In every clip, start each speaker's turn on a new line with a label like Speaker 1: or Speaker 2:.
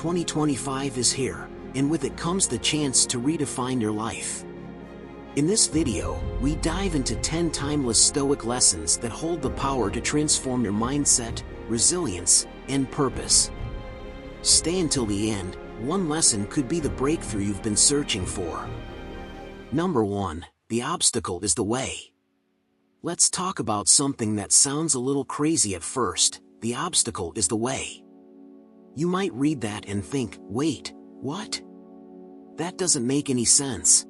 Speaker 1: 2025 is here, and with it comes the chance to redefine your life. In this video, we dive into 10 timeless Stoic lessons that hold the power to transform your mindset, resilience, and purpose. Stay until the end. One lesson could be the breakthrough you've been searching for. Number 1. The obstacle is the way. Let's talk about something that sounds a little crazy at first. The obstacle is the way. You might read that and think, wait, what? That doesn't make any sense.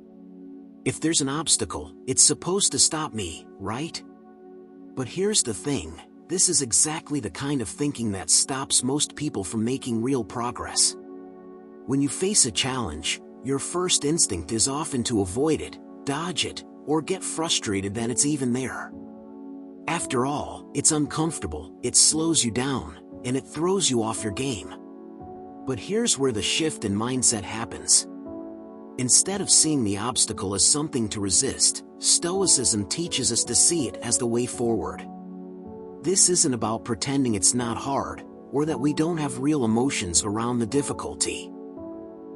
Speaker 1: If there's an obstacle, it's supposed to stop me, right? But here's the thing, this is exactly the kind of thinking that stops most people from making real progress. When you face a challenge, your first instinct is often to avoid it, dodge it, or get frustrated that it's even there. After all, it's uncomfortable, it slows you down, and it throws you off your game. But here's where the shift in mindset happens. Instead of seeing the obstacle as something to resist, Stoicism teaches us to see it as the way forward. This isn't about pretending it's not hard, or that we don't have real emotions around the difficulty.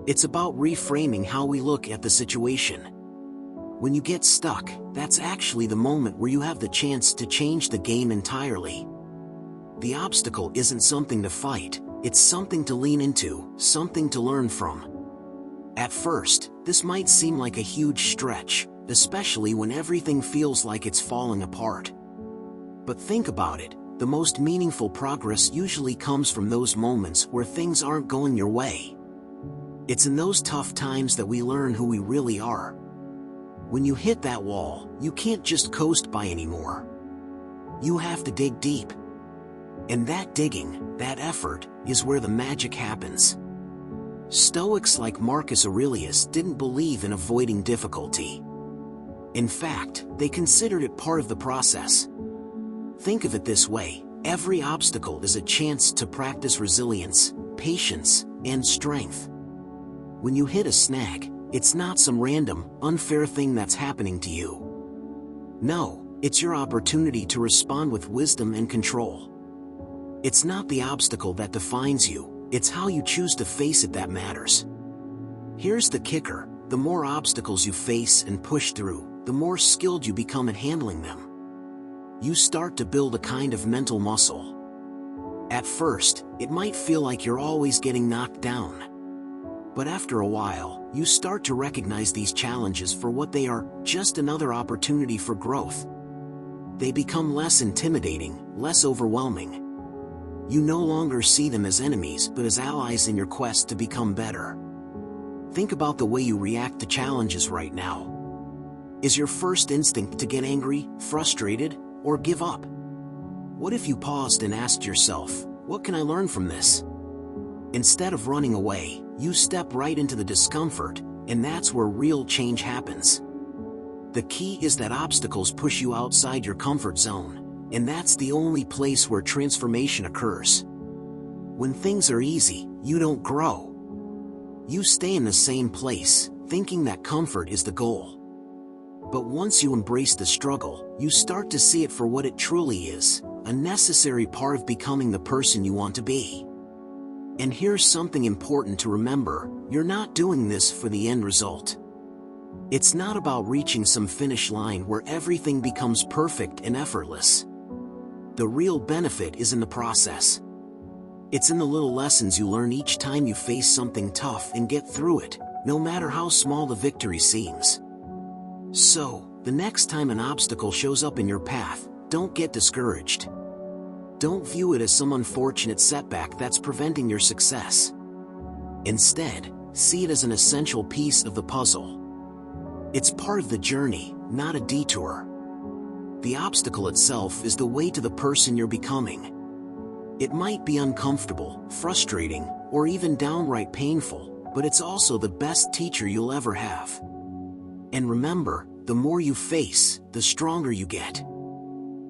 Speaker 1: It's about reframing how we look at the situation. When you get stuck, that's actually the moment where you have the chance to change the game entirely. The obstacle isn't something to fight, it's something to lean into, something to learn from. At first, this might seem like a huge stretch, especially when everything feels like it's falling apart. But think about it, the most meaningful progress usually comes from those moments where things aren't going your way. It's in those tough times that we learn who we really are. When you hit that wall, you can't just coast by anymore. You have to dig deep. And that digging, that effort, is where the magic happens. Stoics like Marcus Aurelius didn't believe in avoiding difficulty. In fact, they considered it part of the process. Think of it this way, every obstacle is a chance to practice resilience, patience, and strength. When you hit a snag, it's not some random, unfair thing that's happening to you. No, it's your opportunity to respond with wisdom and control. It's not the obstacle that defines you, it's how you choose to face it that matters. Here's the kicker, the more obstacles you face and push through, the more skilled you become at handling them. You start to build a kind of mental muscle. At first, it might feel like you're always getting knocked down. But after a while, you start to recognize these challenges for what they are, just another opportunity for growth. They become less intimidating, less overwhelming. You no longer see them as enemies but as allies in your quest to become better. Think about the way you react to challenges right now. Is your first instinct to get angry, frustrated, or give up? What if you paused and asked yourself, what can I learn from this? Instead of running away, you step right into the discomfort, and that's where real change happens. The key is that obstacles push you outside your comfort zone, and that's the only place where transformation occurs. When things are easy, you don't grow. You stay in the same place, thinking that comfort is the goal. But once you embrace the struggle, you start to see it for what it truly is, a necessary part of becoming the person you want to be. And here's something important to remember, you're not doing this for the end result. It's not about reaching some finish line where everything becomes perfect and effortless. The real benefit is in the process. It's in the little lessons you learn each time you face something tough and get through it, no matter how small the victory seems. So, the next time an obstacle shows up in your path, don't get discouraged. Don't view it as some unfortunate setback that's preventing your success. Instead, see it as an essential piece of the puzzle. It's part of the journey, not a detour. The obstacle itself is the way to the person you're becoming. It might be uncomfortable, frustrating, or even downright painful, but it's also the best teacher you'll ever have. And remember, the more you face, the stronger you get.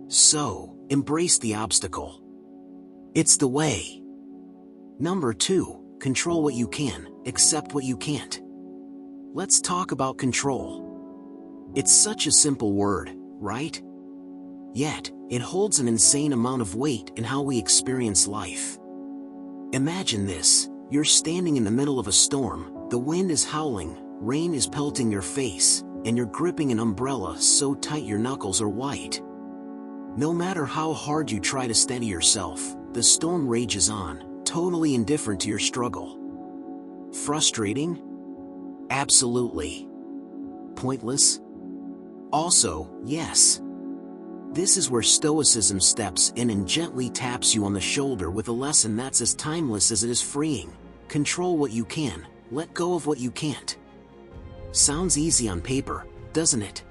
Speaker 1: So, embrace the obstacle. It's the way. Number 2, control what you can, accept what you can't. Let's talk about control. It's such a simple word, right? Yet, it holds an insane amount of weight in how we experience life. Imagine this, You're standing in the middle of a storm, the wind is howling, rain is pelting your face, and you're gripping an umbrella so tight your knuckles are white. No matter how hard you try to steady yourself, the storm rages on, totally indifferent to your struggle. Frustrating? Absolutely. Pointless? Also, yes. This is where Stoicism steps in and gently taps you on the shoulder with a lesson that's as timeless as it is freeing. Control what you can, let go of what you can't. Sounds easy on paper, doesn't it?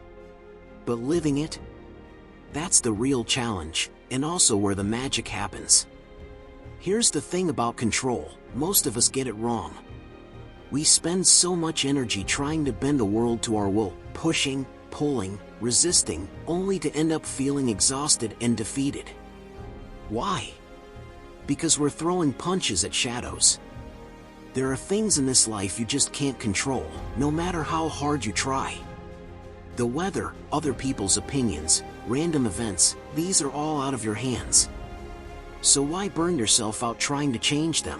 Speaker 1: But living it? That's the real challenge, and also where the magic happens. Here's the thing about control, most of us get it wrong. We spend so much energy trying to bend the world to our will, pushing, pulling, resisting, only to end up feeling exhausted and defeated. Why? Because we're throwing punches at shadows. There are things in this life you just can't control, no matter how hard you try. The weather, other people's opinions, random events, these are all out of your hands. So why burn yourself out trying to change them?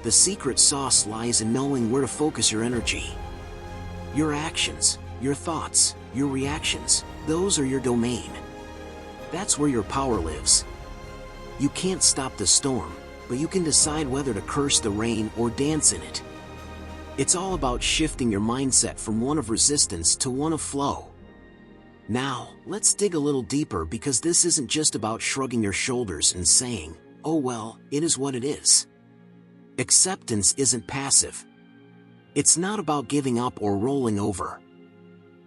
Speaker 1: The secret sauce lies in knowing where to focus your energy. Your actions, your thoughts, your reactions, those are your domain. That's where your power lives. You can't stop the storm, but you can decide whether to curse the rain or dance in it. It's all about shifting your mindset from one of resistance to one of flow. Now, let's dig a little deeper because this isn't just about shrugging your shoulders and saying, "Oh well, it is what it is." Acceptance isn't passive. It's not about giving up or rolling over.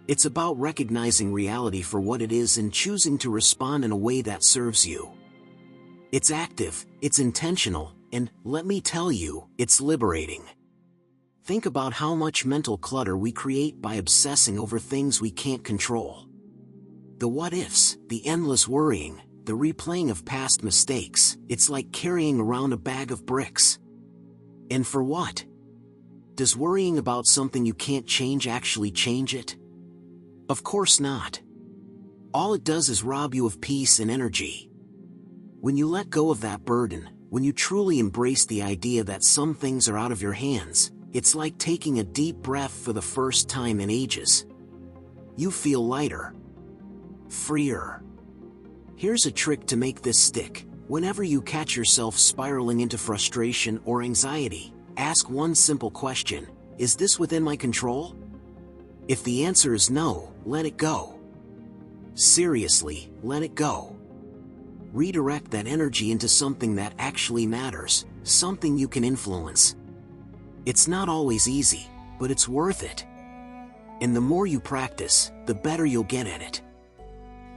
Speaker 1: It's about recognizing reality for what it is and choosing to respond in a way that serves you. It's active, it's intentional, and, let me tell you, it's liberating. Think about how much mental clutter we create by obsessing over things we can't control. The what-ifs, the endless worrying, the replaying of past mistakes, it's like carrying around a bag of bricks. And for what? Does worrying about something you can't change actually change it? Of course not. All it does is rob you of peace and energy. When you let go of that burden, when you truly embrace the idea that some things are out of your hands, it's like taking a deep breath for the first time in ages. You feel lighter. Freer. Here's a trick to make this stick. Whenever you catch yourself spiraling into frustration or anxiety, ask one simple question: is this within my control? If the answer is no, let it go. Seriously, let it go. Redirect that energy into something that actually matters, something you can influence. It's not always easy, but it's worth it. And the more you practice, the better you'll get at it.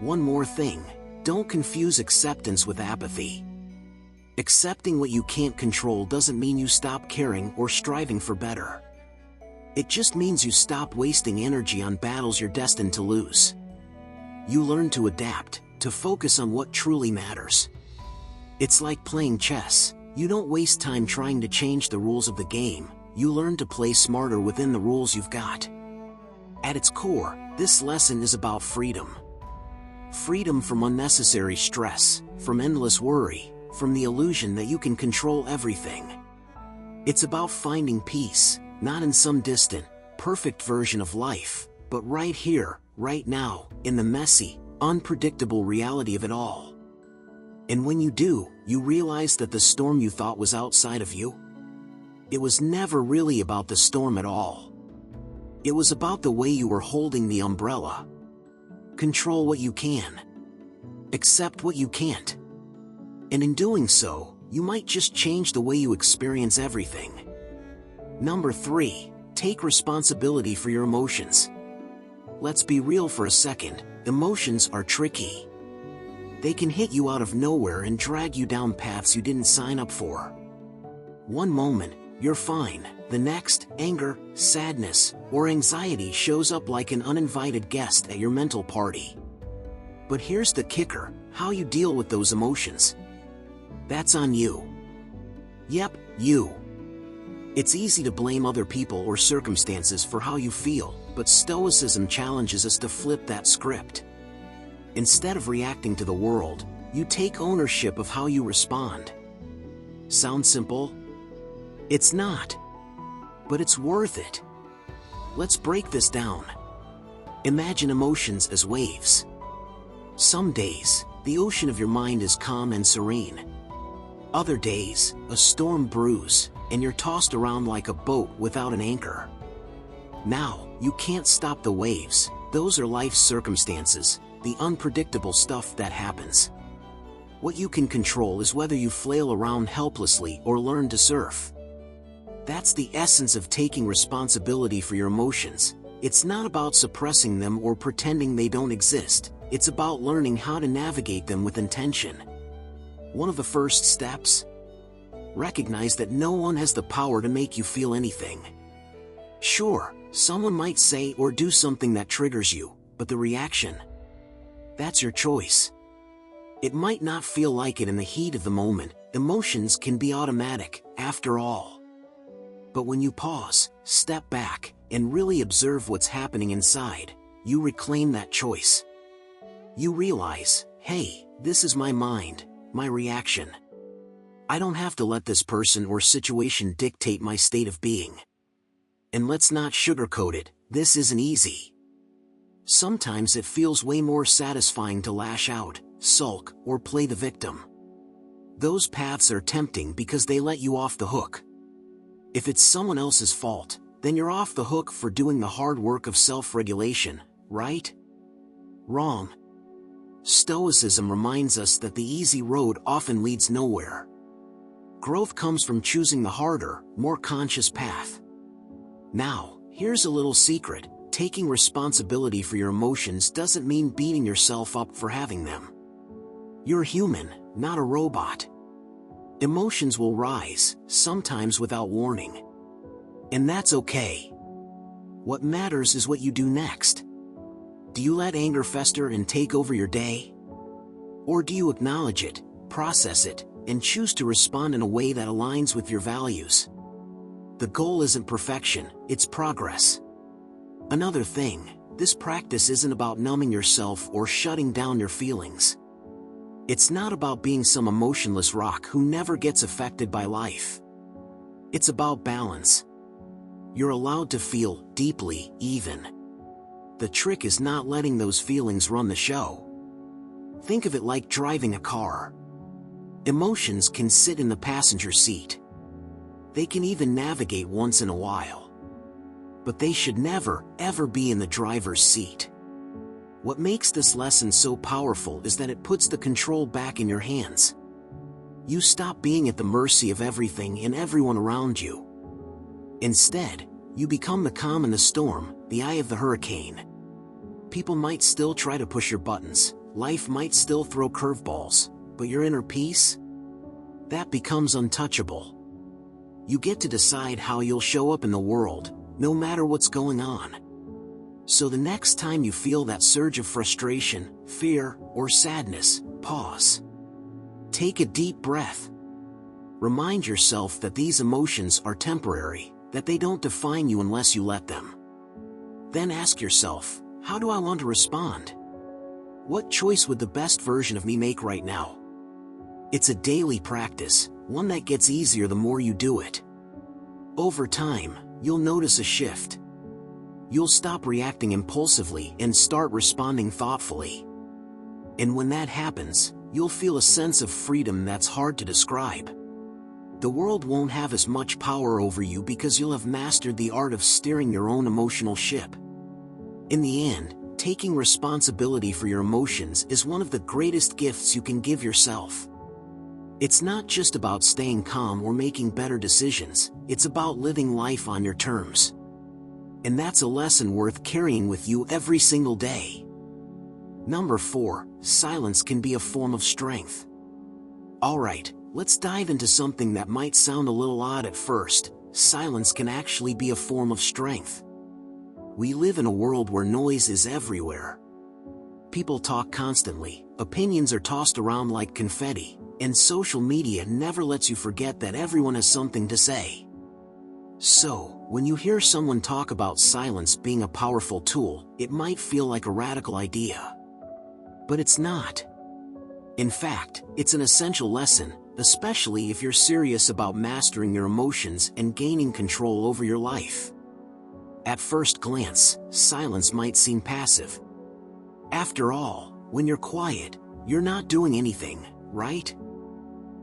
Speaker 1: One more thing. Don't confuse acceptance with apathy. Accepting what you can't control doesn't mean you stop caring or striving for better. It just means you stop wasting energy on battles you're destined to lose. You learn to adapt, to focus on what truly matters. It's like playing chess. You don't waste time trying to change the rules of the game, you learn to play smarter within the rules you've got. At its core, this lesson is about freedom. Freedom from unnecessary stress, from endless worry, from the illusion that you can control everything. It's about finding peace, not in some distant, perfect version of life, but right here, right now, in the messy, unpredictable reality of it all. And when you do, you realize that the storm you thought was outside of you, it was never really about the storm at all. It was about the way you were holding the umbrella. Control what you can. Accept what you can't. And in doing so, you might just change the way you experience everything. Number 3, take responsibility for your emotions. Let's be real for a second, emotions are tricky. They can hit you out of nowhere and drag you down paths you didn't sign up for. One moment, you're fine. The next, anger, sadness, or anxiety shows up like an uninvited guest at your mental party. But here's the kicker: how you deal with those emotions. That's on you. Yep, you. It's easy to blame other people or circumstances for how you feel, but Stoicism challenges us to flip that script. Instead of reacting to the world, you take ownership of how you respond. Sound simple? It's not. But it's worth it. Let's break this down. Imagine emotions as waves. Some days, the ocean of your mind is calm and serene. Other days, a storm brews, and you're tossed around like a boat without an anchor. Now, you can't stop the waves. Those are life's circumstances, the unpredictable stuff that happens. What you can control is whether you flail around helplessly or learn to surf. That's the essence of taking responsibility for your emotions. It's not about suppressing them or pretending they don't exist. It's about learning how to navigate them with intention. One of the first steps? Recognize that no one has the power to make you feel anything. Sure, someone might say or do something that triggers you, but the reaction? That's your choice. It might not feel like it in the heat of the moment. Emotions can be automatic, after all. But when you pause, step back, and really observe what's happening inside, you reclaim that choice. You realize, hey, this is my mind, my reaction. I don't have to let this person or situation dictate my state of being. And let's not sugarcoat it, this isn't easy. Sometimes it feels way more satisfying to lash out, sulk, or play the victim. Those paths are tempting because they let you off the hook. If it's someone else's fault, then you're off the hook for doing the hard work of self-regulation, right? Wrong. Stoicism reminds us that the easy road often leads nowhere. Growth comes from choosing the harder, more conscious path. Now, here's a little secret. Taking responsibility for your emotions doesn't mean beating yourself up for having them. You're human, not a robot. Emotions will rise, sometimes without warning. And that's okay. What matters is what you do next. Do you let anger fester and take over your day? Or do you acknowledge it, process it, and choose to respond in a way that aligns with your values? The goal isn't perfection, it's progress. Another thing, this practice isn't about numbing yourself or shutting down your feelings. It's not about being some emotionless rock who never gets affected by life. It's about balance. You're allowed to feel deeply, even. The trick is not letting those feelings run the show. Think of it like driving a car. Emotions can sit in the passenger seat. They can even navigate once in a while. But they should never, ever be in the driver's seat. What makes this lesson so powerful is that it puts the control back in your hands. You stop being at the mercy of everything and everyone around you. Instead, you become the calm in the storm, the eye of the hurricane. People might still try to push your buttons, life might still throw curveballs, but your inner peace? That becomes untouchable. You get to decide how you'll show up in the world, no matter what's going on. So the next time you feel that surge of frustration, fear, or sadness, pause. Take a deep breath. Remind yourself that these emotions are temporary, that they don't define you unless you let them. Then ask yourself, how do I want to respond? What choice would the best version of me make right now? It's a daily practice, one that gets easier the more you do it. Over time, you'll notice a shift. You'll stop reacting impulsively and start responding thoughtfully. And when that happens, you'll feel a sense of freedom that's hard to describe. The world won't have as much power over you because you'll have mastered the art of steering your own emotional ship. In the end, taking responsibility for your emotions is one of the greatest gifts you can give yourself. It's not just about staying calm or making better decisions, it's about living life on your terms. And that's a lesson worth carrying with you every single day. Number 4, silence can be a form of strength. Alright, let's dive into something that might sound a little odd at first. Silence can actually be a form of strength. We live in a world where noise is everywhere. People talk constantly, opinions are tossed around like confetti, and social media never lets you forget that everyone has something to say. So, when you hear someone talk about silence being a powerful tool, it might feel like a radical idea. But it's not. In fact, it's an essential lesson, especially if you're serious about mastering your emotions and gaining control over your life. At first glance, silence might seem passive. After all, when you're quiet, you're not doing anything, right?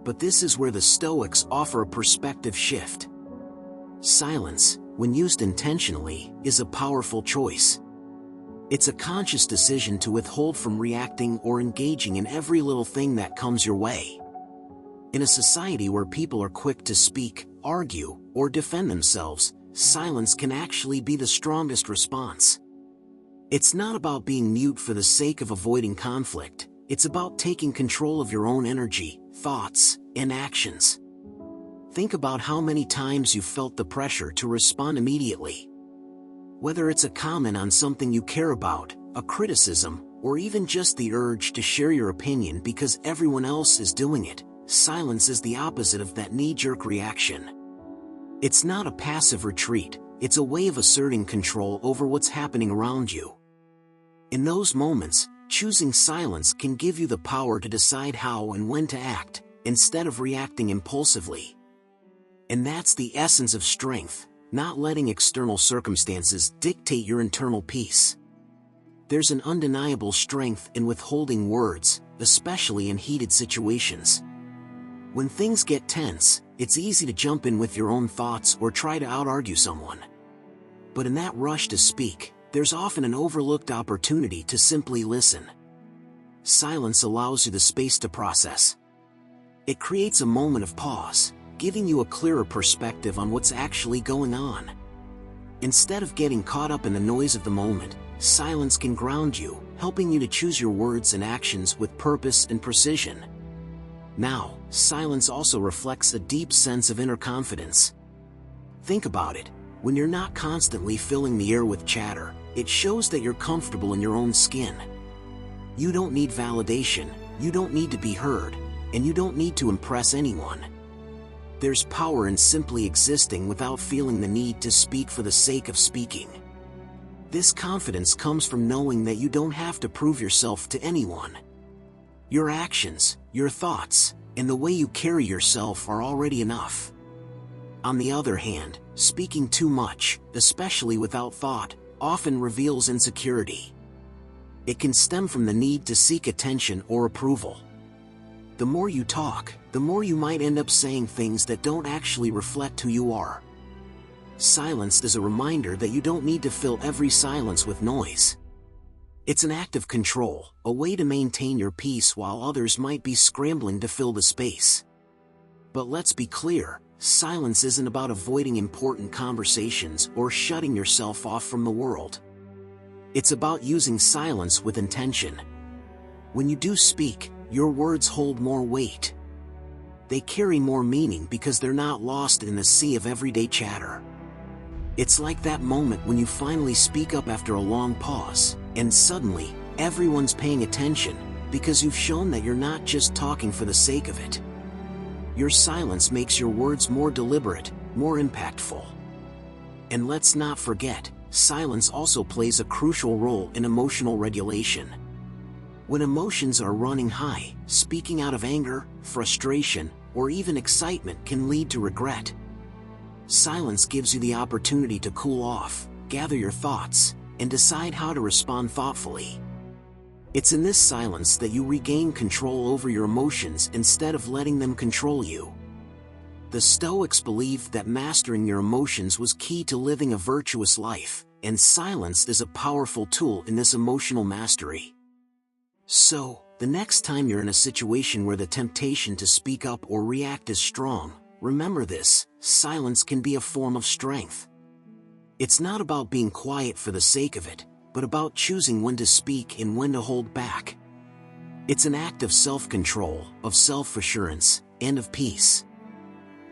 Speaker 1: But this is where the Stoics offer a perspective shift. Silence, when used intentionally, is a powerful choice. It's a conscious decision to withhold from reacting or engaging in every little thing that comes your way. In a society where people are quick to speak, argue, or defend themselves, silence can actually be the strongest response. It's not about being mute for the sake of avoiding conflict, it's about taking control of your own energy, thoughts, and actions. Think about how many times you've felt the pressure to respond immediately. Whether it's a comment on something you care about, a criticism, or even just the urge to share your opinion because everyone else is doing it, silence is the opposite of that knee-jerk reaction. It's not a passive retreat, it's a way of asserting control over what's happening around you. In those moments, choosing silence can give you the power to decide how and when to act, instead of reacting impulsively. And that's the essence of strength, not letting external circumstances dictate your internal peace. There's an undeniable strength in withholding words, especially in heated situations. When things get tense, it's easy to jump in with your own thoughts or try to out-argue someone. But in that rush to speak, there's often an overlooked opportunity to simply listen. Silence allows you the space to process. It creates a moment of pause, giving you a clearer perspective on what's actually going on. Instead of getting caught up in the noise of the moment, silence can ground you, helping you to choose your words and actions with purpose and precision. Now, silence also reflects a deep sense of inner confidence. Think about it. When you're not constantly filling the air with chatter, it shows that you're comfortable in your own skin. You don't need validation, you don't need to be heard, and you don't need to impress anyone. There's power in simply existing without feeling the need to speak for the sake of speaking. This confidence comes from knowing that you don't have to prove yourself to anyone. Your actions, your thoughts, and the way you carry yourself are already enough. On the other hand, speaking too much, especially without thought, often reveals insecurity. It can stem from the need to seek attention or approval. The more you talk, the more you might end up saying things that don't actually reflect who you are. Silence is a reminder that you don't need to fill every silence with noise. It's an act of control, a way to maintain your peace while others might be scrambling to fill the space. But let's be clear, silence isn't about avoiding important conversations or shutting yourself off from the world. It's about using silence with intention. When you do speak, your words hold more weight. They carry more meaning because they're not lost in the sea of everyday chatter. It's like that moment when you finally speak up after a long pause, and suddenly, everyone's paying attention, because you've shown that you're not just talking for the sake of it. Your silence makes your words more deliberate, more impactful. And let's not forget, silence also plays a crucial role in emotional regulation. When emotions are running high, speaking out of anger, frustration, or even excitement can lead to regret. Silence gives you the opportunity to cool off, gather your thoughts, and decide how to respond thoughtfully. It's in this silence that you regain control over your emotions instead of letting them control you. The Stoics believed that mastering your emotions was key to living a virtuous life, and silence is a powerful tool in this emotional mastery. So, the next time you're in a situation where the temptation to speak up or react is strong, remember this: silence can be a form of strength. It's not about being quiet for the sake of it, but about choosing when to speak and when to hold back. It's an act of self-control, of self-assurance, and of peace.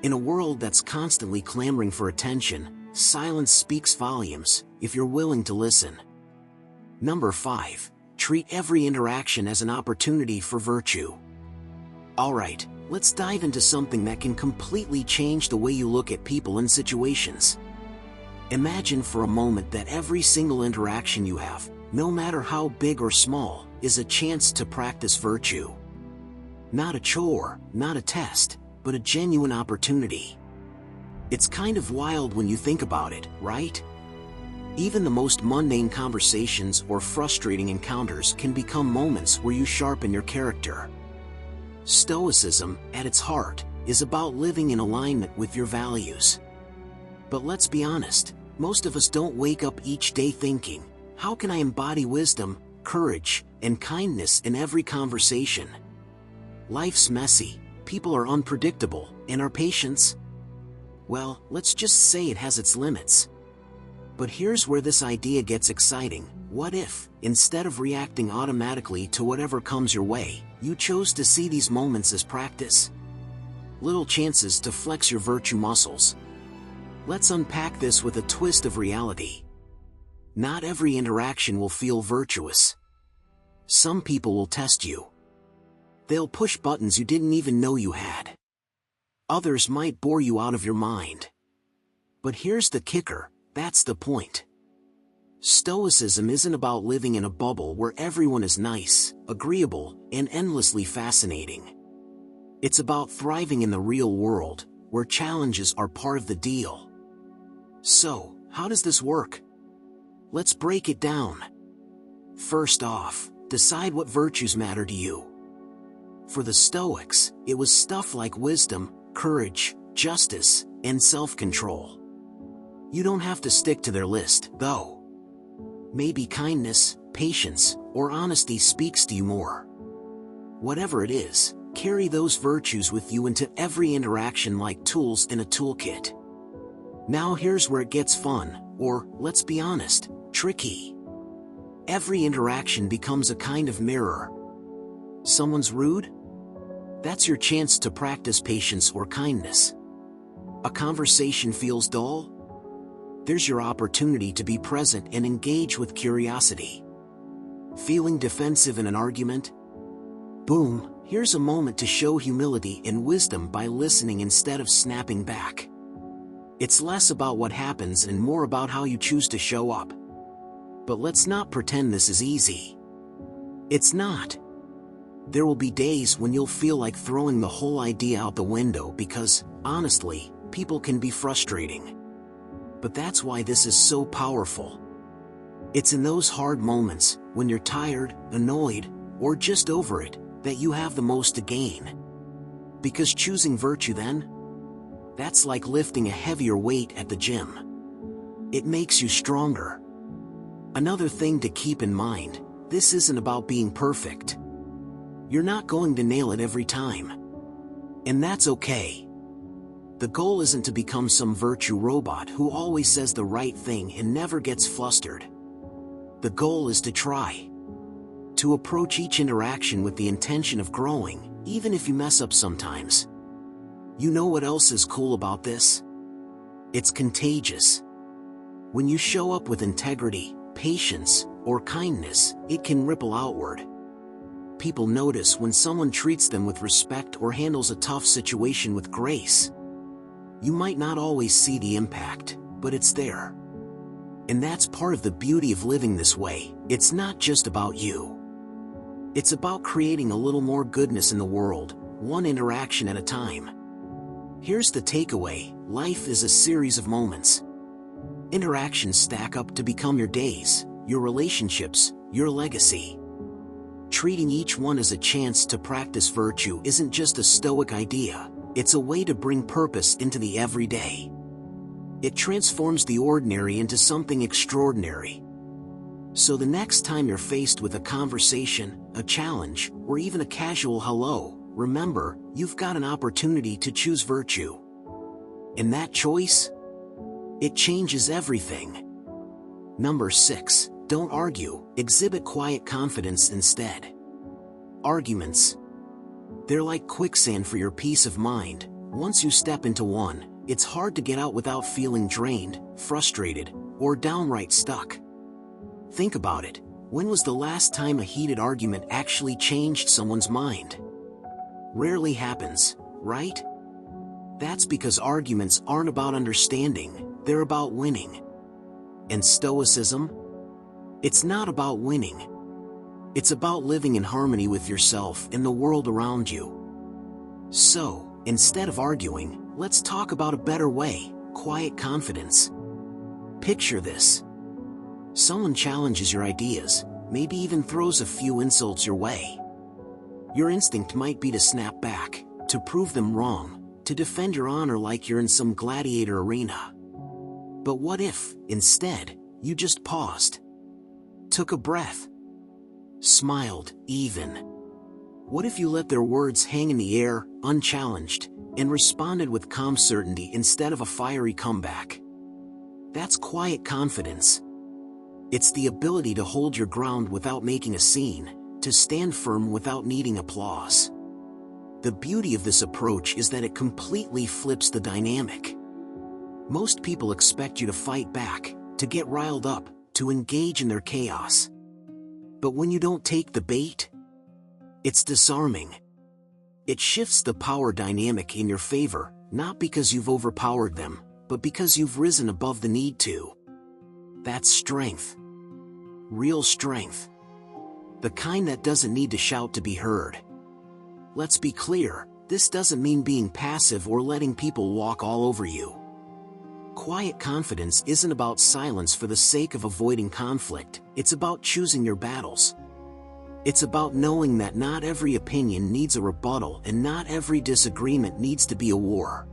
Speaker 1: In a world that's constantly clamoring for attention, silence speaks volumes, if you're willing to listen. Number 5. Treat every interaction as an opportunity for virtue. Alright, let's dive into something that can completely change the way you look at people and situations. Imagine for a moment that every single interaction you have, no matter how big or small, is a chance to practice virtue. Not a chore, not a test, but a genuine opportunity. It's kind of wild when you think about it, right? Even the most mundane conversations or frustrating encounters can become moments where you sharpen your character. Stoicism, at its heart, is about living in alignment with your values. But let's be honest, most of us don't wake up each day thinking, how can I embody wisdom, courage, and kindness in every conversation? Life's messy, people are unpredictable, and our patience? Well, let's just say it has its limits. But here's where this idea gets exciting. What if, instead of reacting automatically to whatever comes your way, you chose to see these moments as practice? Little chances to flex your virtue muscles. Let's unpack this with a twist of reality. Not every interaction will feel virtuous. Some people will test you. They'll push buttons you didn't even know you had. Others might bore you out of your mind. But here's the kicker, that's the point. Stoicism isn't about living in a bubble where everyone is nice, agreeable, and endlessly fascinating. It's about thriving in the real world, where challenges are part of the deal. So, how does this work? Let's break it down. First off, decide what virtues matter to you. For the Stoics, it was stuff like wisdom, courage, justice, and self-control. You don't have to stick to their list, though. Maybe kindness, patience, or honesty speaks to you more. Whatever it is, carry those virtues with you into every interaction like tools in a toolkit. Now here's where it gets fun, or, let's be honest, tricky. Every interaction becomes a kind of mirror. Someone's rude? That's your chance to practice patience or kindness. A conversation feels dull? There's your opportunity to be present and engage with curiosity. Feeling defensive in an argument? Boom, here's a moment to show humility and wisdom by listening instead of snapping back. It's less about what happens and more about how you choose to show up. But let's not pretend this is easy. It's not. There will be days when you'll feel like throwing the whole idea out the window because, honestly, people can be frustrating. But that's why this is so powerful. It's in those hard moments, when you're tired, annoyed, or just over it, that you have the most to gain. Because choosing virtue then? That's like lifting a heavier weight at the gym. It makes you stronger. Another thing to keep in mind, this isn't about being perfect. You're not going to nail it every time. And that's okay. The goal isn't to become some virtue robot who always says the right thing and never gets flustered. The goal is to try. To approach each interaction with the intention of growing, even if you mess up sometimes. You know what else is cool about this? It's contagious. When you show up with integrity, patience, or kindness, it can ripple outward. People notice when someone treats them with respect or handles a tough situation with grace. You might not always see the impact, but it's there. And that's part of the beauty of living this way. It's not just about you. It's about creating a little more goodness in the world, one interaction at a time. Here's the takeaway: life is a series of moments. Interactions stack up to become your days, your relationships, your legacy. Treating each one as a chance to practice virtue isn't just a Stoic idea. It's a way to bring purpose into the everyday. It transforms the ordinary into something extraordinary. So the next time you're faced with a conversation, a challenge, or even a casual hello, remember, you've got an opportunity to choose virtue. And that choice? It changes everything. Number 6, don't argue, exhibit quiet confidence instead. Arguments. They're like quicksand for your peace of mind. Once you step into one, it's hard to get out without feeling drained, frustrated, or downright stuck. Think about it. When was the last time a heated argument actually changed someone's mind? Rarely happens, right? That's because arguments aren't about understanding, they're about winning. And Stoicism? It's not about winning. It's about living in harmony with yourself and the world around you. So, instead of arguing, let's talk about a better way: quiet confidence. Picture this. Someone challenges your ideas, maybe even throws a few insults your way. Your instinct might be to snap back, to prove them wrong, to defend your honor like you're in some gladiator arena. But what if, instead, you just paused, took a breath, smiled, even? What if you let their words hang in the air, unchallenged, and responded with calm certainty instead of a fiery comeback? That's quiet confidence. It's the ability to hold your ground without making a scene, to stand firm without needing applause. The beauty of this approach is that it completely flips the dynamic. Most people expect you to fight back, to get riled up, to engage in their chaos. But when you don't take the bait, it's disarming. It shifts the power dynamic in your favor, not because you've overpowered them, but because you've risen above the need to. That's strength. Real strength. The kind that doesn't need to shout to be heard. Let's be clear, this doesn't mean being passive or letting people walk all over you. Quiet confidence isn't about silence for the sake of avoiding conflict, it's about choosing your battles. It's about knowing that not every opinion needs a rebuttal and not every disagreement needs to be a war.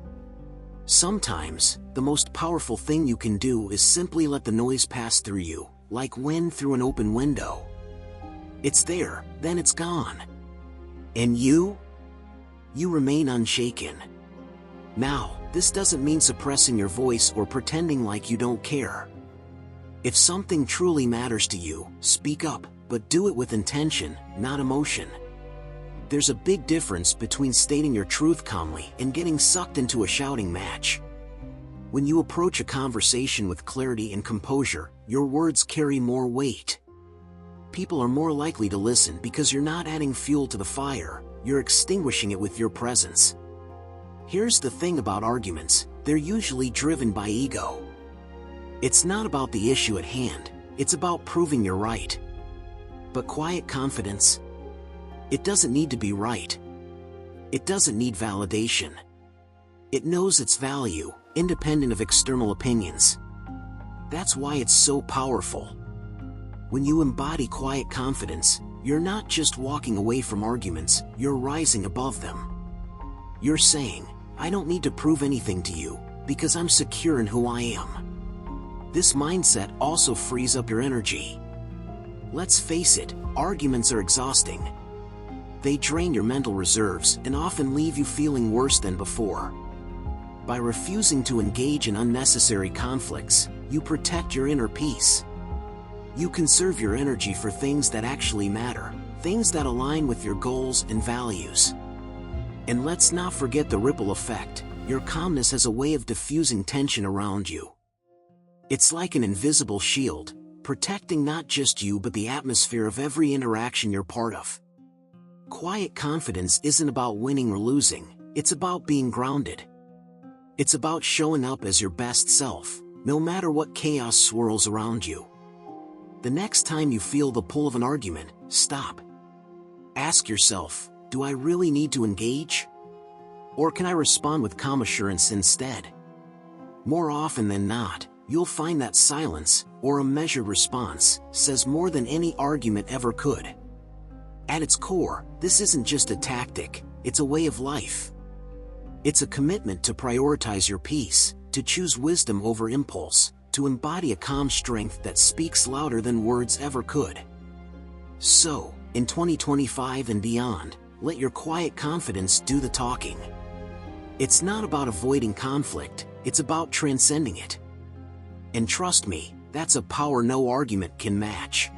Speaker 1: Sometimes, the most powerful thing you can do is simply let the noise pass through you, like wind through an open window. It's there, then it's gone. And you remain unshaken. Now, this doesn't mean suppressing your voice or pretending like you don't care. If something truly matters to you, speak up, but do it with intention, not emotion. There's a big difference between stating your truth calmly and getting sucked into a shouting match. When you approach a conversation with clarity and composure, your words carry more weight. People are more likely to listen because you're not adding fuel to the fire, you're extinguishing it with your presence. Here's the thing about arguments, they're usually driven by ego. It's not about the issue at hand, it's about proving you're right. But quiet confidence? It doesn't need to be right. It doesn't need validation. It knows its value, independent of external opinions. That's why it's so powerful. When you embody quiet confidence, you're not just walking away from arguments, you're rising above them. You're saying, I don't need to prove anything to you, because I'm secure in who I am. This mindset also frees up your energy. Let's face it, arguments are exhausting. They drain your mental reserves and often leave you feeling worse than before. By refusing to engage in unnecessary conflicts, you protect your inner peace. You conserve your energy for things that actually matter, things that align with your goals and values. And let's not forget the ripple effect. Your calmness has a way of diffusing tension around you. It's like an invisible shield, protecting not just you but the atmosphere of every interaction you're part of. Quiet confidence isn't about winning or losing, it's about being grounded. It's about showing up as your best self, no matter what chaos swirls around you. The next time you feel the pull of an argument, stop. Ask yourself, do I really need to engage? Or can I respond with calm assurance instead? More often than not, you'll find that silence, or a measured response, says more than any argument ever could. At its core, this isn't just a tactic, it's a way of life. It's a commitment to prioritize your peace, to choose wisdom over impulse, to embody a calm strength that speaks louder than words ever could. So, in 2025 and beyond, let your quiet confidence do the talking. It's not about avoiding conflict, it's about transcending it. And trust me, that's a power no argument can match.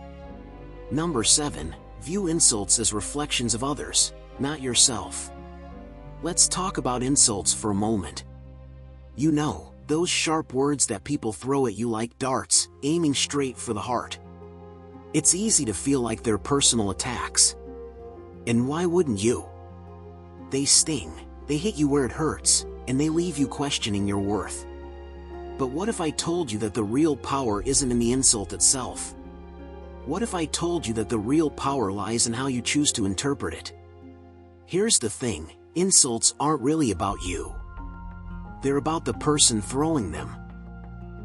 Speaker 1: Number 7, view insults as reflections of others, not yourself. Let's talk about insults for a moment. You know, those sharp words that people throw at you like darts, aiming straight for the heart. It's easy to feel like they're personal attacks. And why wouldn't you? They sting, they hit you where it hurts, and they leave you questioning your worth. But what if I told you that the real power isn't in the insult itself? What if I told you that the real power lies in how you choose to interpret it? Here's the thing, Insults aren't really about you. They're about the person throwing them.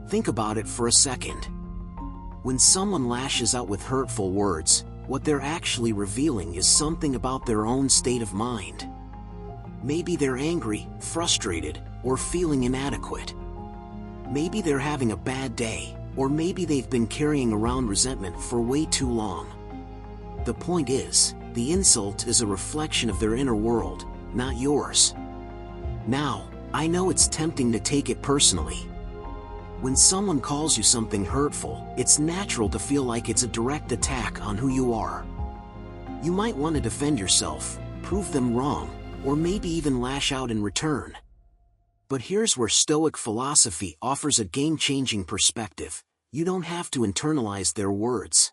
Speaker 1: Think about it for a second. When someone lashes out with hurtful words, what they're actually revealing is something about their own state of mind. Maybe they're angry, frustrated, or feeling inadequate. Maybe they're having a bad day, or maybe they've been carrying around resentment for way too long. The point is, the insult is a reflection of their inner world, not yours. Now, I know it's tempting to take it personally. When someone calls you something hurtful, it's natural to feel like it's a direct attack on who you are. You might want to defend yourself, prove them wrong, or maybe even lash out in return. But here's where Stoic philosophy offers a game-changing perspective. You don't have to internalize their words.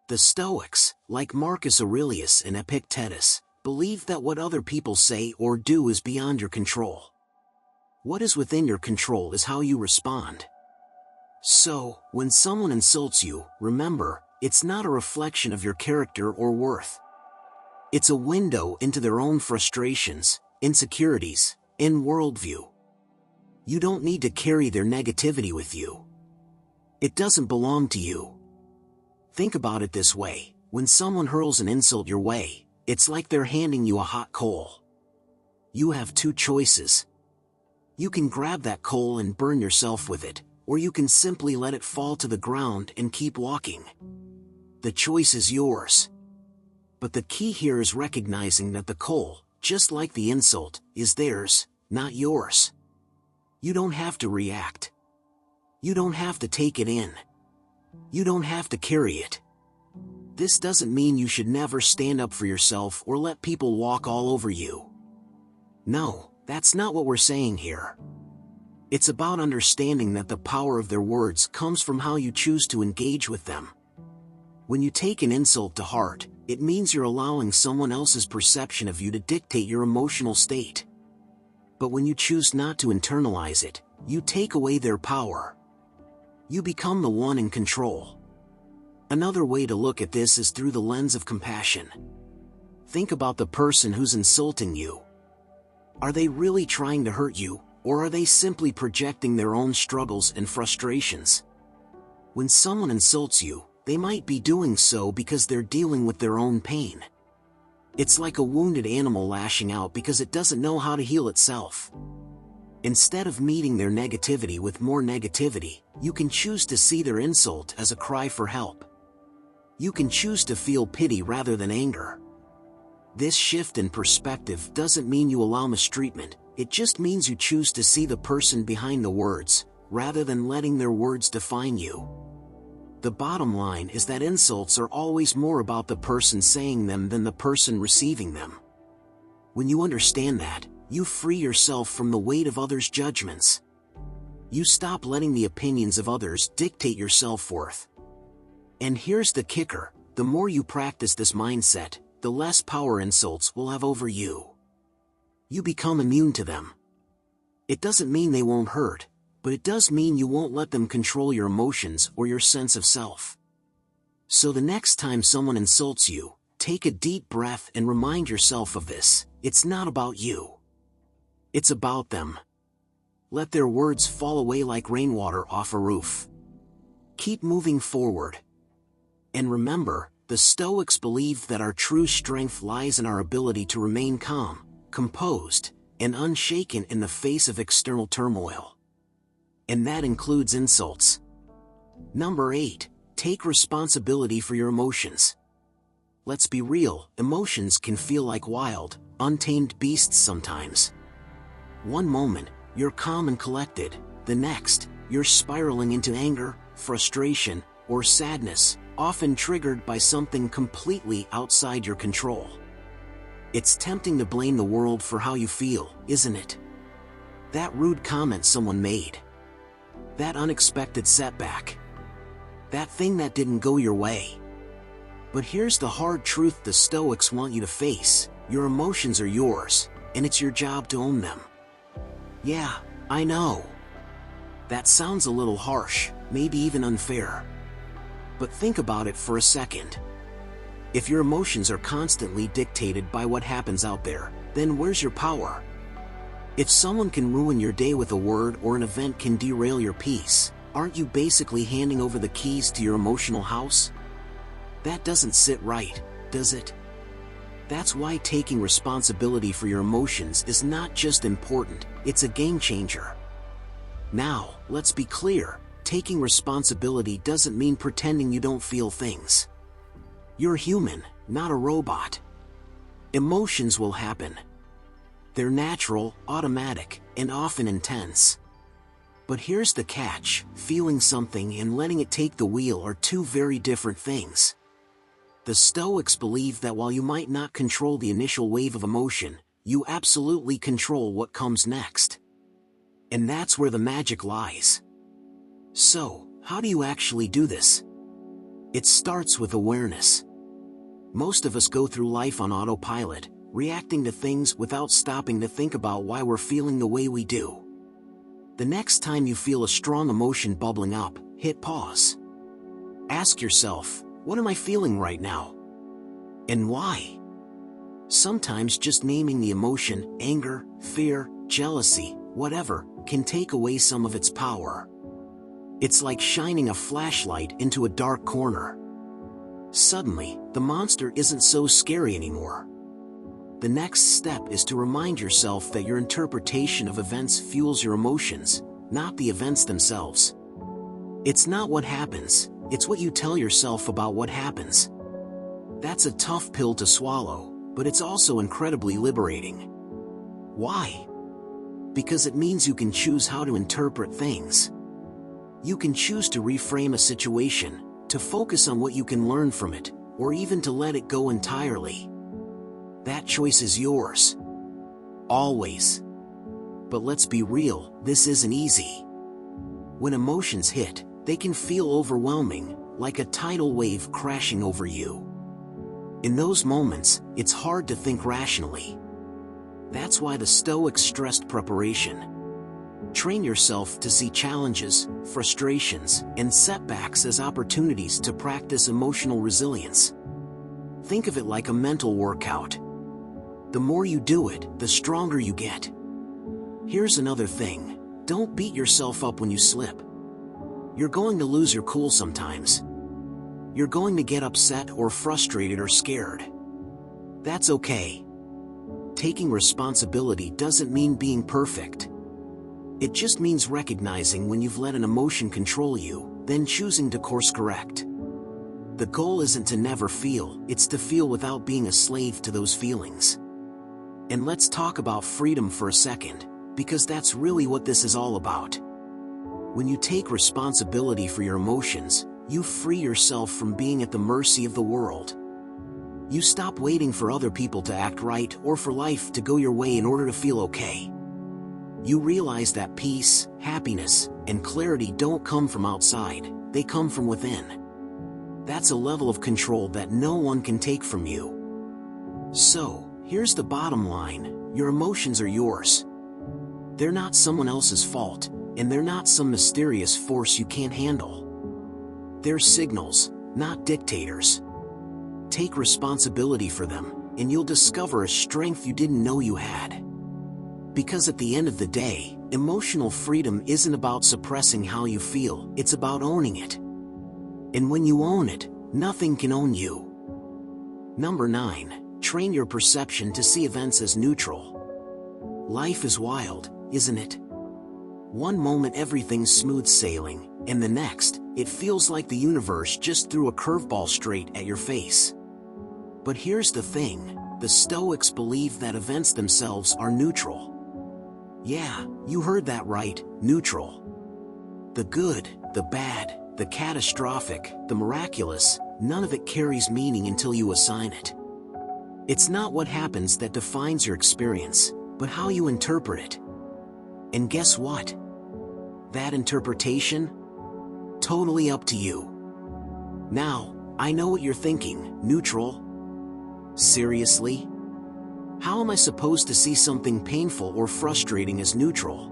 Speaker 1: The Stoics, like Marcus Aurelius and Epictetus, believe that what other people say or do is beyond your control. What is within your control is how you respond. So, when someone insults you, remember, it's not a reflection of your character or worth. It's a window into their own frustrations, insecurities, and worldview. You don't need to carry their negativity with you. It doesn't belong to you. Think about it this way: when someone hurls an insult your way, it's like they're handing you a hot coal. You have two choices. You can grab that coal and burn yourself with it, or you can simply let it fall to the ground and keep walking. The choice is yours. But the key here is recognizing that the coal, just like the insult, is theirs, not yours. You don't have to react. You don't have to take it in. You don't have to carry it. This doesn't mean you should never stand up for yourself or let people walk all over you. No, that's not what we're saying here. It's about understanding that the power of their words comes from how you choose to engage with them. When you take an insult to heart, it means you're allowing someone else's perception of you to dictate your emotional state. But when you choose not to internalize it, you take away their power. You become the one in control. Another way to look at this is through the lens of compassion. Think about the person who's insulting you. Are they really trying to hurt you, or are they simply projecting their own struggles and frustrations? When someone insults you, they might be doing so because they're dealing with their own pain. It's like a wounded animal lashing out because it doesn't know how to heal itself. Instead of meeting their negativity with more negativity, you can choose to see their insult as a cry for help. You can choose to feel pity rather than anger. This shift in perspective doesn't mean you allow mistreatment, it just means you choose to see the person behind the words, rather than letting their words define you. The bottom line is that insults are always more about the person saying them than the person receiving them. When you understand that, you free yourself from the weight of others' judgments. You stop letting the opinions of others dictate your self-worth. And here's the kicker: the more you practice this mindset, the less power insults will have over you. You become immune to them. It doesn't mean they won't hurt, but it does mean you won't let them control your emotions or your sense of self. So the next time someone insults you, take a deep breath and remind yourself of this: it's not about you. It's about them. Let their words fall away like rainwater off a roof. Keep moving forward. And remember, the Stoics believed that our true strength lies in our ability to remain calm, composed, and unshaken in the face of external turmoil. And that includes insults. Number 8, take responsibility for your emotions. Let's be real, emotions can feel like wild, untamed beasts sometimes. One moment, you're calm and collected, the next, you're spiraling into anger, frustration, or sadness, often triggered by something completely outside your control. It's tempting to blame the world for how you feel, isn't it? That rude comment someone made. That unexpected setback. That thing that didn't go your way. But here's the hard truth the Stoics want you to face: your emotions are yours, and it's your job to own them. Yeah, I know. That sounds a little harsh, maybe even unfair. But think about it for a second. If your emotions are constantly dictated by what happens out there, then where's your power? If someone can ruin your day with a word or an event can derail your peace, aren't you basically handing over the keys to your emotional house? That doesn't sit right, does it? That's why taking responsibility for your emotions is not just important, it's a game changer. Now, let's be clear, taking responsibility doesn't mean pretending you don't feel things. You're human, not a robot. Emotions will happen. They're natural, automatic, and often intense. But here's the catch, feeling something and letting it take the wheel are two very different things. The Stoics believe that while you might not control the initial wave of emotion, you absolutely control what comes next. And that's where the magic lies. So, how do you actually do this? It starts with awareness. Most of us go through life on autopilot, reacting to things without stopping to think about why we're feeling the way we do. The next time you feel a strong emotion bubbling up, hit pause. Ask yourself, what am I feeling right now? And why? Sometimes just naming the emotion, anger, fear, jealousy, whatever, can take away some of its power. It's like shining a flashlight into a dark corner. Suddenly, the monster isn't so scary anymore. The next step is to remind yourself that your interpretation of events fuels your emotions, not the events themselves. It's not what happens, it's what you tell yourself about what happens. That's a tough pill to swallow, but it's also incredibly liberating. Why? Because it means you can choose how to interpret things. You can choose to reframe a situation, to focus on what you can learn from it, or even to let it go entirely. That choice is yours. Always. But let's be real, this isn't easy. When emotions hit, they can feel overwhelming, like a tidal wave crashing over you. In those moments, it's hard to think rationally. That's why the Stoics stressed preparation. Train yourself to see challenges, frustrations, and setbacks as opportunities to practice emotional resilience. Think of it like a mental workout. The more you do it, the stronger you get. Here's another thing, don't beat yourself up when you slip. You're going to lose your cool sometimes. You're going to get upset or frustrated or scared. That's okay. Taking responsibility doesn't mean being perfect. It just means recognizing when you've let an emotion control you, then choosing to course correct. The goal isn't to never feel, it's to feel without being a slave to those feelings. And let's talk about freedom for a second, because that's really what this is all about. When you take responsibility for your emotions, you free yourself from being at the mercy of the world. You stop waiting for other people to act right or for life to go your way in order to feel okay. You realize that peace, happiness, and clarity don't come from outside, they come from within. That's a level of control that no one can take from you. So, here's the bottom line, your emotions are yours. They're not someone else's fault, and they're not some mysterious force you can't handle. They're signals, not dictators. Take responsibility for them, and you'll discover a strength you didn't know you had. Because at the end of the day, emotional freedom isn't about suppressing how you feel, it's about owning it. And when you own it, nothing can own you. Number 9, train your perception to see events as neutral. Life is wild, isn't it? One moment everything's smooth sailing, and the next, it feels like the universe just threw a curveball straight at your face. But here's the thing, the Stoics believe that events themselves are neutral. Yeah, you heard that right, neutral. The good, the bad, the catastrophic, the miraculous, none of it carries meaning until you assign it. It's not what happens that defines your experience, but how you interpret it. And guess what? That interpretation? Totally up to you. Now, I know what you're thinking, neutral? Seriously? How am I supposed to see something painful or frustrating as neutral?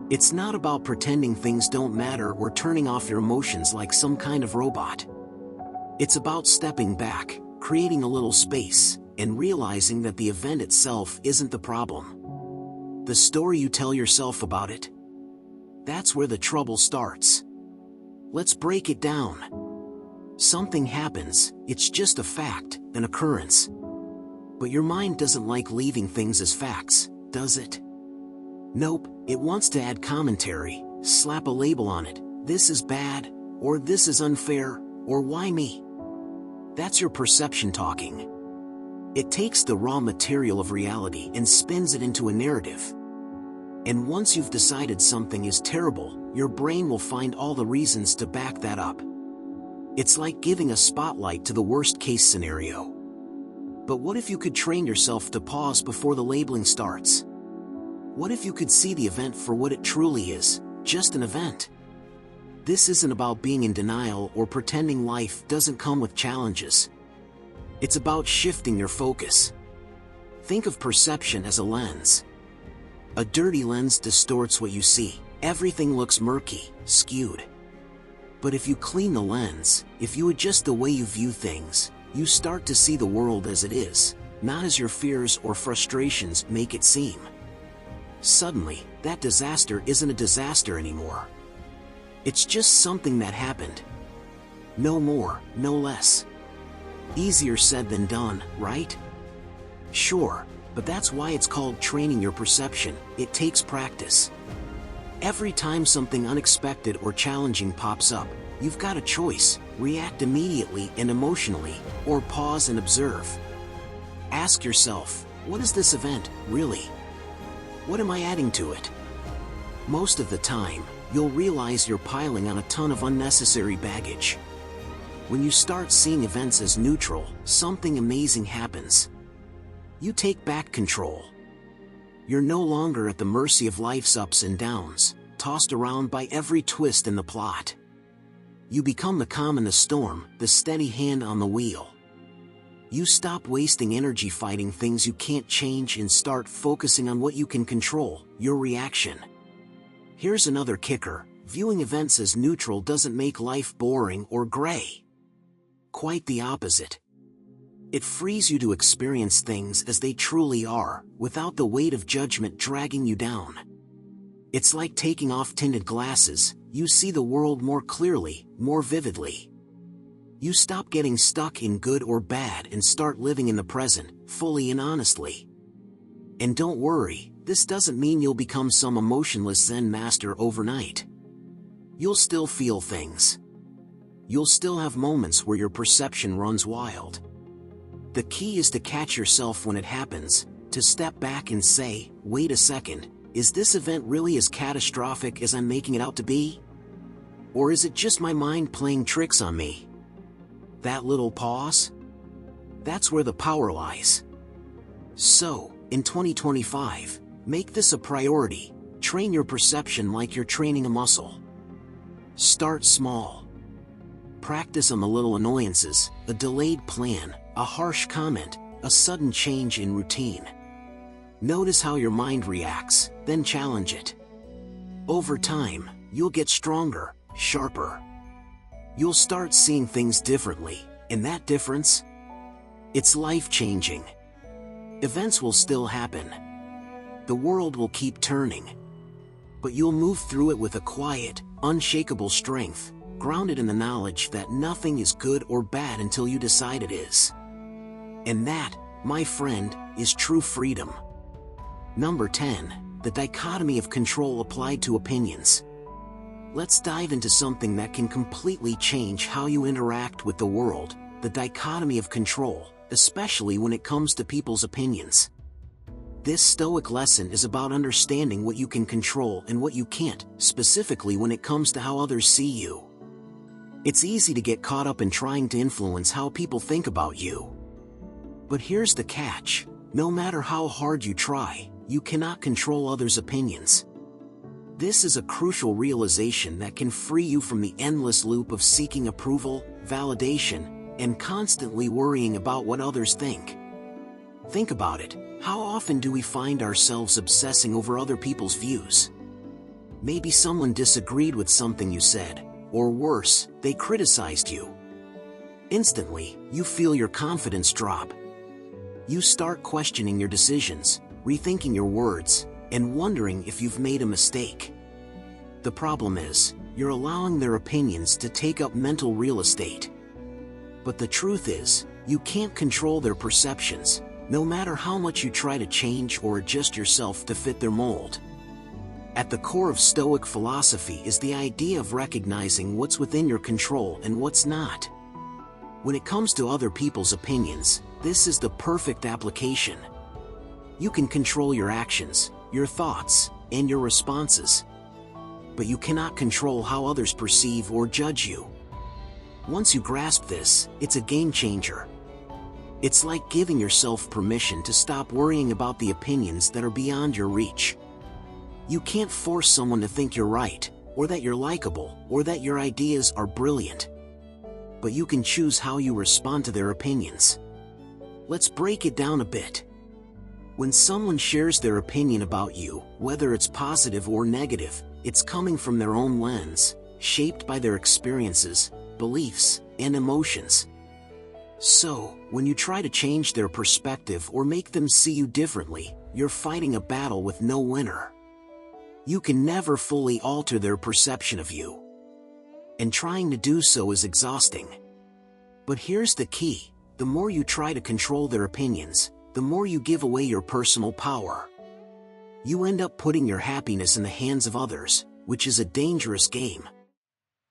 Speaker 1: It's not about pretending things don't matter or turning off your emotions like some kind of robot. It's about stepping back, creating a little space, and realizing that the event itself isn't the problem. The story you tell yourself about it. That's where the trouble starts. Let's break it down. Something happens, it's just a fact, an occurrence. But your mind doesn't like leaving things as facts, does it? Nope, it wants to add commentary, slap a label on it. This is bad, or this is unfair, or why me? That's your perception talking. It takes the raw material of reality and spins it into a narrative. And once you've decided something is terrible, your brain will find all the reasons to back that up. It's like giving a spotlight to the worst-case scenario. But what if you could train yourself to pause before the labeling starts? What if you could see the event for what it truly is, just an event? This isn't about being in denial or pretending life doesn't come with challenges. It's about shifting your focus. Think of perception as a lens. A dirty lens distorts what you see. Everything looks murky, skewed. But if you clean the lens, if you adjust the way you view things, you start to see the world as it is, not as your fears or frustrations make it seem. Suddenly, that disaster isn't a disaster anymore. It's just something that happened. No more, no less. Easier said than done, right? Sure, but that's why it's called training your perception. It takes practice. Every time something unexpected or challenging pops up, you've got a choice: react immediately and emotionally, or pause and observe. Ask yourself, what is this event, really? What am I adding to it? Most of the time, you'll realize you're piling on a ton of unnecessary baggage. When you start seeing events as neutral, something amazing happens. You take back control. You're no longer at the mercy of life's ups and downs, tossed around by every twist in the plot. You become the calm in the storm, the steady hand on the wheel. You stop wasting energy fighting things you can't change and start focusing on what you can control, your reaction. Here's another kicker: viewing events as neutral doesn't make life boring or gray. Quite the opposite. It frees you to experience things as they truly are, without the weight of judgment dragging you down. It's like taking off tinted glasses. You see the world more clearly, more vividly. You stop getting stuck in good or bad and start living in the present, fully and honestly. And don't worry, this doesn't mean you'll become some emotionless Zen master overnight. You'll still feel things. You'll still have moments where your perception runs wild. The key is to catch yourself when it happens, to step back and say, wait a second, is this event really as catastrophic as I'm making it out to be? Or is it just my mind playing tricks on me? That little pause? That's where the power lies. So, in 2025, make this a priority. Train your perception like you're training a muscle. Start small. Practice on the little annoyances, a delayed plan, a harsh comment, a sudden change in routine. Notice how your mind reacts, then challenge it. Over time, you'll get stronger, sharper. You'll start seeing things differently, and that difference? It's life-changing. Events will still happen. The world will keep turning. But you'll move through it with a quiet, unshakable strength, grounded in the knowledge that nothing is good or bad until you decide it is. And that, my friend, is true freedom. Number 10. The dichotomy of control applied to opinions. Let's dive into something that can completely change how you interact with the world: the dichotomy of control, especially when it comes to people's opinions. This Stoic lesson is about understanding what you can control and what you can't, specifically when it comes to how others see you. It's easy to get caught up in trying to influence how people think about you. But here's the catch: no matter how hard you try, you cannot control others' opinions. This is a crucial realization that can free you from the endless loop of seeking approval, validation, and constantly worrying about what others think. Think about it. How often do we find ourselves obsessing over other people's views? Maybe someone disagreed with something you said, or worse, they criticized you. Instantly, you feel your confidence drop. You start questioning your decisions, rethinking your words, and wondering if you've made a mistake. The problem is, you're allowing their opinions to take up mental real estate. But the truth is, you can't control their perceptions, no matter how much you try to change or adjust yourself to fit their mold. At the core of Stoic philosophy is the idea of recognizing what's within your control and what's not. When it comes to other people's opinions, this is the perfect application. You can control your actions, your thoughts, and your responses. But you cannot control how others perceive or judge you. Once you grasp this, it's a game changer. It's like giving yourself permission to stop worrying about the opinions that are beyond your reach. You can't force someone to think you're right, or that you're likable, or that your ideas are brilliant. But you can choose how you respond to their opinions. Let's break it down a bit. When someone shares their opinion about you, whether it's positive or negative, it's coming from their own lens, shaped by their experiences, beliefs, and emotions. So, when you try to change their perspective or make them see you differently, you're fighting a battle with no winner. You can never fully alter their perception of you. And trying to do so is exhausting. But here's the key: the more you try to control their opinions, the more you give away your personal power. You end up putting your happiness in the hands of others, which is a dangerous game.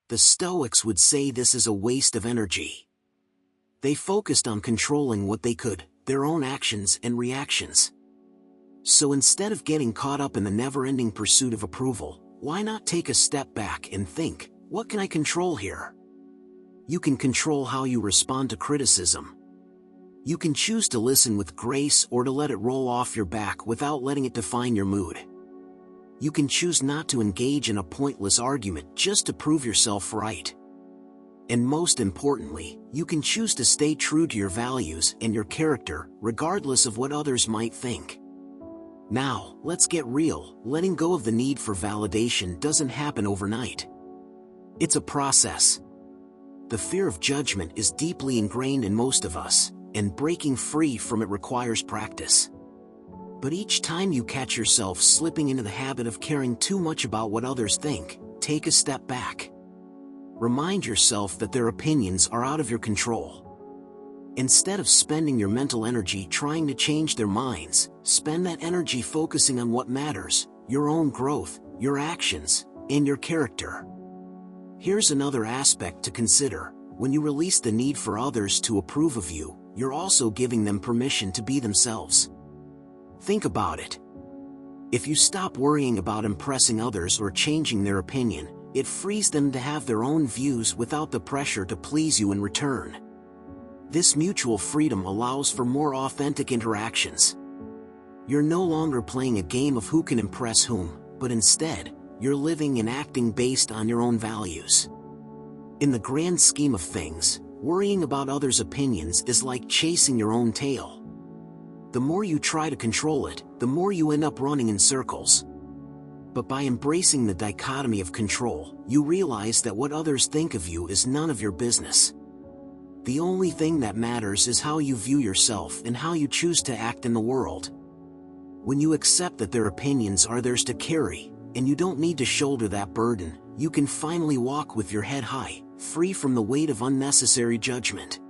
Speaker 1: The Stoics would say this is a waste of energy. They focused on controlling what they could, their own actions and reactions. So instead of getting caught up in the never-ending pursuit of approval, why not take a step back and think, what can I control here? You can control how you respond to criticism. You can choose to listen with grace or to let it roll off your back without letting it define your mood. You can choose not to engage in a pointless argument just to prove yourself right. And most importantly, you can choose to stay true to your values and your character, regardless of what others might think. Now, let's get real. Letting go of the need for validation doesn't happen overnight. It's a process. The fear of judgment is deeply ingrained in most of us, and breaking free from it requires practice. But each time you catch yourself slipping into the habit of caring too much about what others think, take a step back. Remind yourself that their opinions are out of your control. Instead of spending your mental energy trying to change their minds, spend that energy focusing on what matters: your own growth, your actions, and your character. Here's another aspect to consider: when you release the need for others to approve of you, you're also giving them permission to be themselves. Think about it. If you stop worrying about impressing others or changing their opinion, it frees them to have their own views without the pressure to please you in return. This mutual freedom allows for more authentic interactions. You're no longer playing a game of who can impress whom, but instead, you're living and acting based on your own values. In the grand scheme of things, worrying about others' opinions is like chasing your own tail. The more you try to control it, the more you end up running in circles. But by embracing the dichotomy of control, you realize that what others think of you is none of your business. The only thing that matters is how you view yourself and how you choose to act in the world. When you accept that their opinions are theirs to carry, and you don't need to shoulder that burden, you can finally walk with your head high, free from the weight of unnecessary judgment.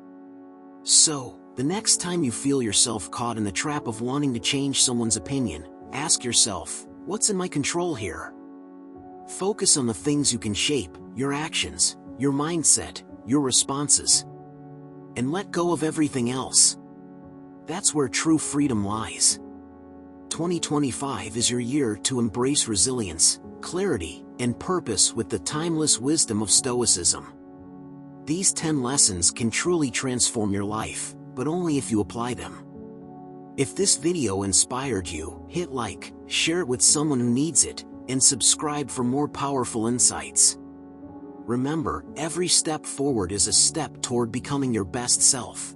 Speaker 1: So, the next time you feel yourself caught in the trap of wanting to change someone's opinion, ask yourself, what's in my control here? Focus on the things you can shape: your actions, your mindset, your responses. And let go of everything else. That's where true freedom lies. 2025 is your year to embrace resilience, clarity, and purpose with the timeless wisdom of Stoicism. These 10 lessons can truly transform your life, but only if you apply them. If this video inspired you, hit like, share it with someone who needs it, and subscribe for more powerful insights. Remember, every step forward is a step toward becoming your best self.